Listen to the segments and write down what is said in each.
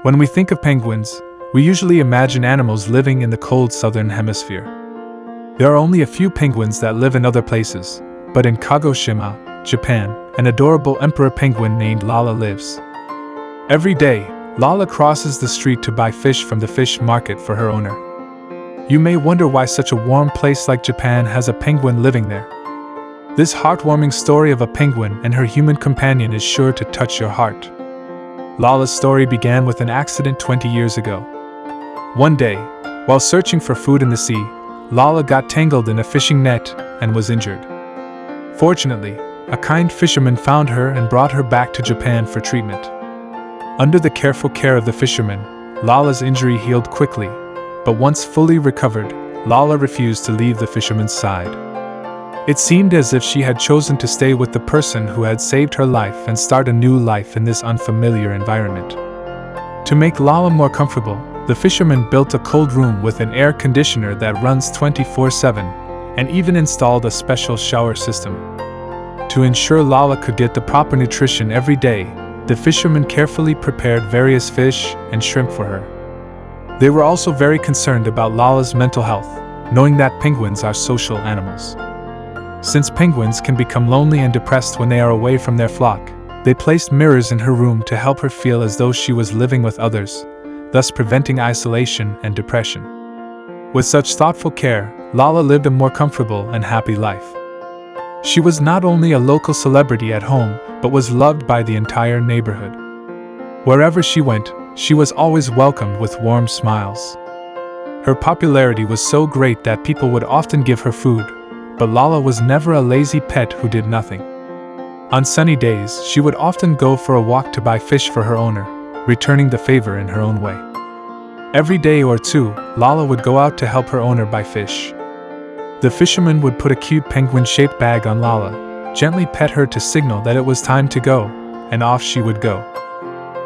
When we think of penguins, we usually imagine animals living in the cold southern hemisphere. There are only a few penguins that live in other places, but in Kagoshima, Japan, an adorable emperor penguin named Lala lives. Every day, Lala crosses the street to buy fish from the fish market for her owner. You may wonder why such a warm place like Japan has a penguin living there. This heartwarming story of a penguin and her human companion is sure to touch your heart. Lala's story began with an accident 20 years ago. One day, while searching for food in the sea, Lala got tangled in a fishing net and was injured. Fortunately, a kind fisherman found her and brought her back to Japan for treatment. Under the careful care of the fisherman, Lala's injury healed quickly, but once fully recovered, Lala refused to leave the fisherman's side. It seemed as if she had chosen to stay with the person who had saved her life and start a new life in this unfamiliar environment. To make Lala more comfortable, the fisherman built a cold room with an air conditioner that runs 24/7, and even installed a special shower system. To ensure Lala could get the proper nutrition every day, the fisherman carefully prepared various fish and shrimp for her. They were also very concerned about Lala's mental health, knowing that penguins are social animals. Since penguins can become lonely and depressed when they are away from their flock, they placed mirrors in her room to help her feel as though she was living with others, thus preventing isolation and depression. With such thoughtful care, Lala lived a more comfortable and happy life. She was not only a local celebrity at home, but was loved by the entire neighborhood. Wherever she went, she was always welcomed with warm smiles. Her popularity was so great that people would often give her food, but Lala was never a lazy pet who did nothing. On sunny days, she would often go for a walk to buy fish for her owner, returning the favor in her own way. Every day or two, Lala would go out to help her owner buy fish. The fisherman would put a cute penguin-shaped bag on Lala, gently pet her to signal that it was time to go, and off she would go.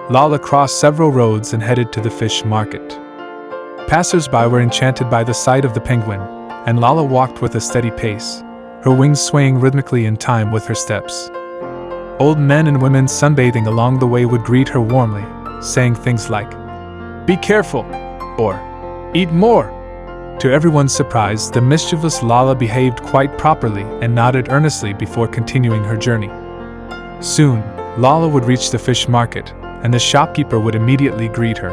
Lala crossed several roads and headed to the fish market. Passers-by were enchanted by the sight of the penguin, and Lala walked with a steady pace, her wings swaying rhythmically in time with her steps. Old men and women sunbathing along the way would greet her warmly, saying things like, "Be careful," or "Eat more." To everyone's surprise, the mischievous Lala behaved quite properly and nodded earnestly before continuing her journey. Soon, Lala would reach the fish market, and the shopkeeper would immediately greet her.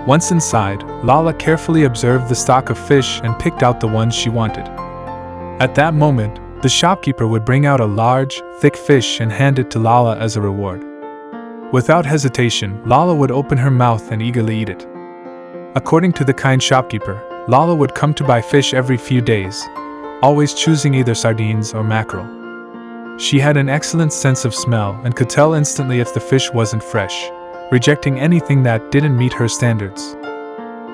Once inside, Lala carefully observed the stock of fish and picked out the ones she wanted. At that moment, the shopkeeper would bring out a large, thick fish and hand it to Lala as a reward. Without hesitation, Lala would open her mouth and eagerly eat it. According to the kind shopkeeper, Lala would come to buy fish every few days, always choosing either sardines or mackerel. She had an excellent sense of smell and could tell instantly if the fish wasn't fresh, rejecting anything that didn't meet her standards.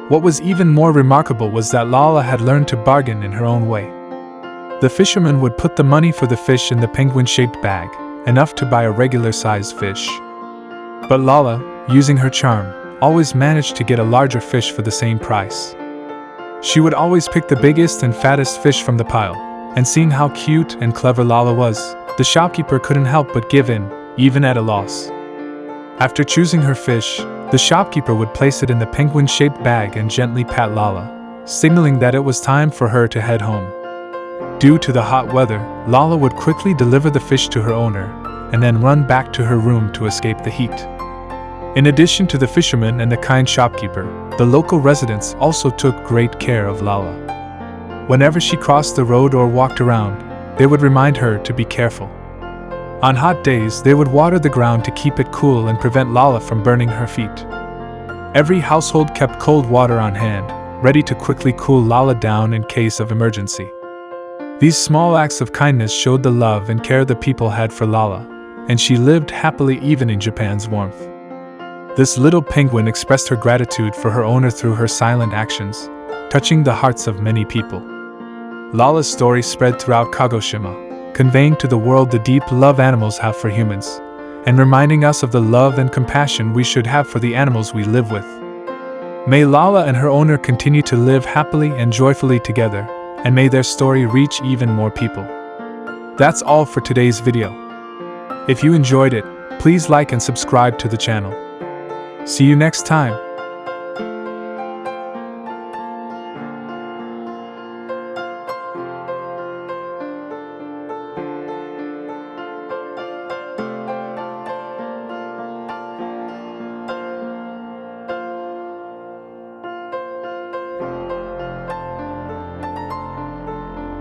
What was even more remarkable was that Lala had learned to bargain in her own way. The fisherman would put the money for the fish in the penguin-shaped bag, enough to buy a regular-sized fish. But Lala, using her charm, always managed to get a larger fish for the same price. She would always pick the biggest and fattest fish from the pile, and seeing how cute and clever Lala was, the shopkeeper couldn't help but give in, even at a loss. After choosing her fish, the shopkeeper would place it in the penguin-shaped bag and gently pat Lala, signaling that it was time for her to head home. Due to the hot weather, Lala would quickly deliver the fish to her owner, and then run back to her room to escape the heat. In addition to the fisherman and the kind shopkeeper, the local residents also took great care of Lala. Whenever she crossed the road or walked around, they would remind her to be careful. On hot days, they would water the ground to keep it cool and prevent Lala from burning her feet. Every household kept cold water on hand, ready to quickly cool Lala down in case of emergency. These small acts of kindness showed the love and care the people had for Lala, and she lived happily even in Japan's warmth. This little penguin expressed her gratitude for her owner through her silent actions, touching the hearts of many people. Lala's story spread throughout Kagoshima, conveying to the world the deep love animals have for humans, and reminding us of the love and compassion we should have for the animals we live with. May Lala and her owner continue to live happily and joyfully together, and may their story reach even more people. That's all for today's video. If you enjoyed it, please like and subscribe to the channel. See you next time.